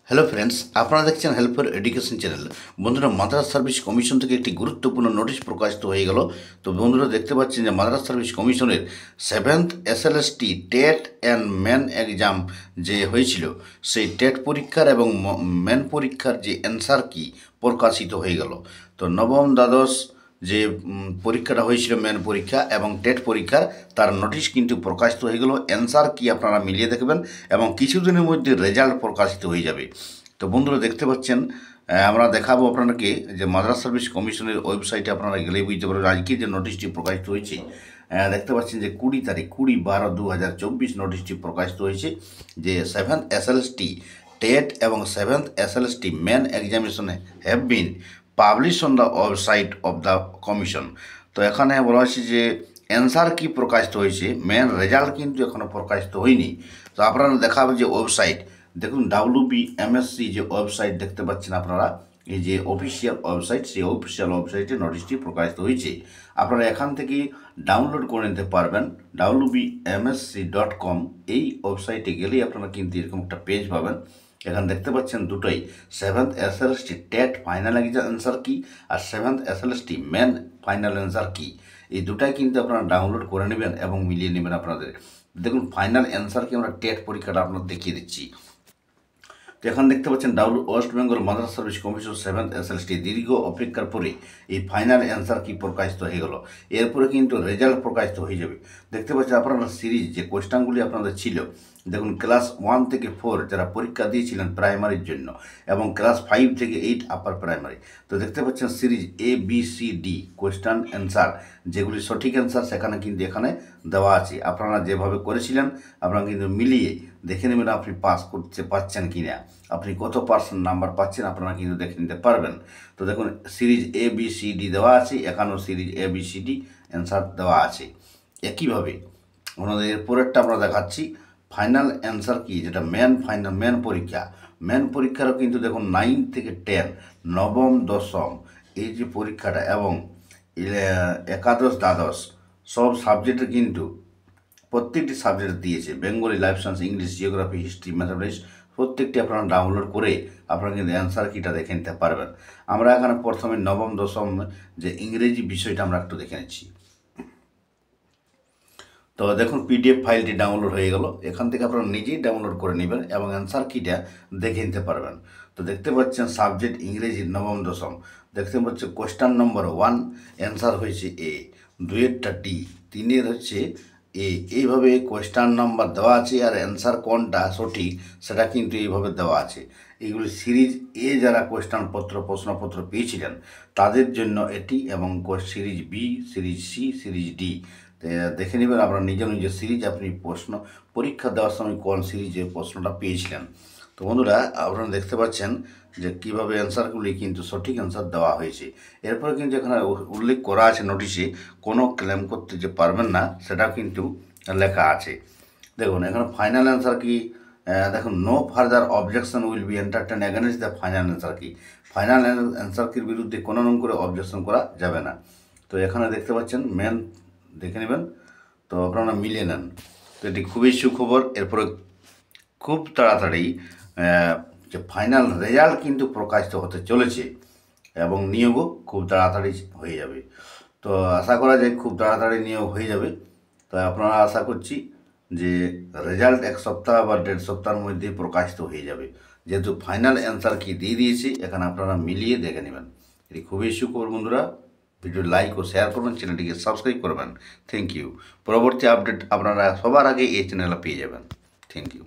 Hello friends, আপনারা দেখছেন help for education channel. বন্ধুরা, মাদ্রাস সার্ভিস কমিশন থেকে একটি গুরুত্বপূর্ণ নোটিশ প্রকাশিত হয়ে গেল। তো বন্ধুরা দেখতে পাচ্ছেন যে মাদ্রাস সার্ভিস কমিশনের 7th SLST TET and main exam যে হয়েছিল, সেই টেট পরীক্ষার এবং মেন পরীক্ষার যে অ্যান্সার কি প্রকাশিত হয়ে গেল। তো নবম দ্বাদশ যে পরীক্ষাটা হয়েছিল মেন পরীক্ষা এবং টেট পরীক্ষার, তার নোটিশ কিন্তু প্রকাশিত হয়ে গেল। অ্যান্সার কি আপনারা মিলিয়ে দেখবেন এবং কিছুদিনের মধ্যে রেজাল্ট প্রকাশিত হয়ে যাবে। তো বন্ধুরা দেখতে পাচ্ছেন, আমরা দেখাবো আপনাদেরকে যে মাদ্রাস সার্ভিস কমিশনের ওয়েবসাইটে আপনারা গেলেই বুঝতে পারবেন আজকে যে নোটিশটি প্রকাশিত হয়েছে। দেখতে পাচ্ছেন যে 20/12/2024 নোটিশটি প্রকাশিত হয়েছে যে 7th SLST টেট এবং 7th SLST main examination have been publish on the website of the commission. তো এখানে বলা হয়েছে যে অ্যান্সার কি প্রকাশিত হয়েছে, মেন রেজাল্ট কিন্তু এখনও প্রকাশিত হয়নি। তো আপনারা দেখাবে যে ওয়েবসাইট, দেখুন WBMSC যে ওয়েবসাইট দেখতে পাচ্ছেন আপনারা, এই যে অফিসিয়াল ওয়েবসাইট, সেই অফিসিয়াল ওয়েবসাইটে নোটিশটি প্রকাশিত হয়েছে। আপনারা এখান থেকে ডাউনলোড করে নিতে পারবেন WBMSC.com। এই ওয়েবসাইটে গেলেই আপনারা কিন্তু এরকম একটা পেজ পাবেন। এখানে দেখতে পাচ্ছেন দুটোই, 7th SLST TET final answer key আর 7th SLST main final answer key, এই দুটাই কিন্তু আপনারা ডাউনলোড করে নেবেন এবং মিলিয়ে নেবেন আপনাদের। দেখুন ফাইনাল অ্যান্সার কি আমরা টেট পরীক্ষাটা আপনাদের দেখিয়ে দিচ্ছি। তো এখানে দেখতে পাচ্ছেন West Bengal Madras service commission 7th SLST দীর্ঘ অপেক্ষার পরে এই ফাইনাল অ্যান্সার কি প্রকাশিত হয়ে গেল। এরপরে কিন্তু রেজাল্ট প্রকাশিত হয়ে যাবে। দেখতে পাচ্ছেন আপনারা সিরিজ যে কোয়েশ্চেনগুলি আপনাদের ছিল, দেখুন ক্লাস 1 থেকে 4 যারা পরীক্ষা দিয়েছিলেন প্রাইমারির জন্য এবং ক্লাস 5 থেকে 8 আপার প্রাইমারি, তো দেখতে পাচ্ছেন সিরিজ ABCD কোয়েশ্চেন অ্যান্সার, যেগুলি সঠিক অ্যান্সার সেখানে কিন্তু এখানে দেওয়া আছে। আপনারা যেভাবে করেছিলেন আপনারা কিন্তু মিলিয়ে দেখে নেবেন আপনি পাস করতে পারছেন কি না, আপনি কত % নাম্বার পাচ্ছেন আপনারা কিন্তু দেখে নিতে পারবেন। তো দেখুন সিরিজ ABCD দেওয়া আছে, এখানেও সিরিজ ABCD অ্যান্সার দেওয়া আছে। একইভাবে ওনাদের এরপরেরটা আমরা দেখাচ্ছি ফাইনাল অ্যান্সার কি, যেটা মেন পরীক্ষা। মেন পরীক্ষারও কিন্তু দেখুন 9 থেকে 10 নবম দশম এই যে পরীক্ষাটা এবং একাদশ দ্বাদশ সব সাবজেক্টে কিন্তু প্রত্যেকটি সাবজেক্ট দিয়েছে, Bengali, life science, English, geography, history, mathematics, প্রত্যেকটি আপনারা ডাউনলোড করে আপনারা কিন্তু অ্যান্সার কিটা দেখে নিতে পারবেন। আমরা এখানে প্রথমে নবম দশম যে ইংরেজি বিষয়টা আমরা একটু দেখে নিচ্ছি। তো দেখুন PDF ফাইলটি ডাউনলোড হয়ে গেল। এখান থেকে আপনারা নিজেই ডাউনলোড করে নেবেন এবং অ্যান্সার কিটা দেখে নিতে পারবেন। তো দেখতে পাচ্ছেন সাবজেক্ট ইংরেজি নবম দশম, দেখতে পাচ্ছেন কোয়েশ্চেন নম্বর 1 অ্যান্সার হয়েছে A, 2-এরটা D, 3-এর হচ্ছে A। এইভাবে কোয়েশ্চেন নাম্বার দেওয়া আছে আর অ্যান্সার কোনটা সঠিক সেটা কিন্তু এইভাবে দেওয়া আছে। এইগুলি সিরিজ A যারা প্রশ্নপত্র পেয়েছিলেন তাদের জন্য এটি, এবং series B, series C, series D দেখে নেবেন আপনারা নিজের সিরিজ, আপনি প্রশ্ন পরীক্ষা দেওয়ার সময় কোন সিরিজে প্রশ্নটা পেয়েছিলেন। তো বন্ধুরা আপনারা দেখতে পাচ্ছেন যে কীভাবে অ্যান্সারগুলি কিন্তু সঠিক অ্যান্সার দেওয়া হয়েছে। এরপরে কিন্তু এখানে উল্লেখ করা আছে নোটিশে, কোনো ক্লেম করতে যে পারবেন না সেটাও কিন্তু লেখা আছে। দেখুন এখানে ফাইনাল অ্যান্সার কি, দেখুন no further objection will be entertain against the final answer key, final answer কির বিরুদ্ধে কোনো রকম করে অবজেকশন করা যাবে না। তো এখানে দেখতে পাচ্ছেন মেন দেখে নেবেন, তো আপনারা মিলিয়ে নেন। তো এটি খুবই সুখবর। এরপরে খুব তাড়াতাড়ি যে ফাইনাল রেজাল্ট কিন্তু প্রকাশিত হতে চলেছে এবং নিয়োগও খুব তাড়াতাড়ি হয়ে যাবে। তো আশা করা যায় খুব তাড়াতাড়ি নিয়োগ হয়ে যাবে। তো আপনারা আশা করছি যে রেজাল্ট 1 সপ্তাহ বা 1.5 সপ্তাহের মধ্যে প্রকাশিত হয়ে যাবে, যেহেতু ফাইনাল অ্যান্সার কি দিয়ে দিয়েছি এখানে আপনারা মিলিয়ে দেখে নেবেন। এটি খুবই সুখবর বন্ধুরা। ভিডিও লাইক ও শেয়ার করবেন, চ্যানেলটিকে সাবস্ক্রাইব করবেন। Thank you. পরবর্তী আপডেট আপনারা সবার আগে এই চ্যানেলে পেয়ে যাবেন। Thank you.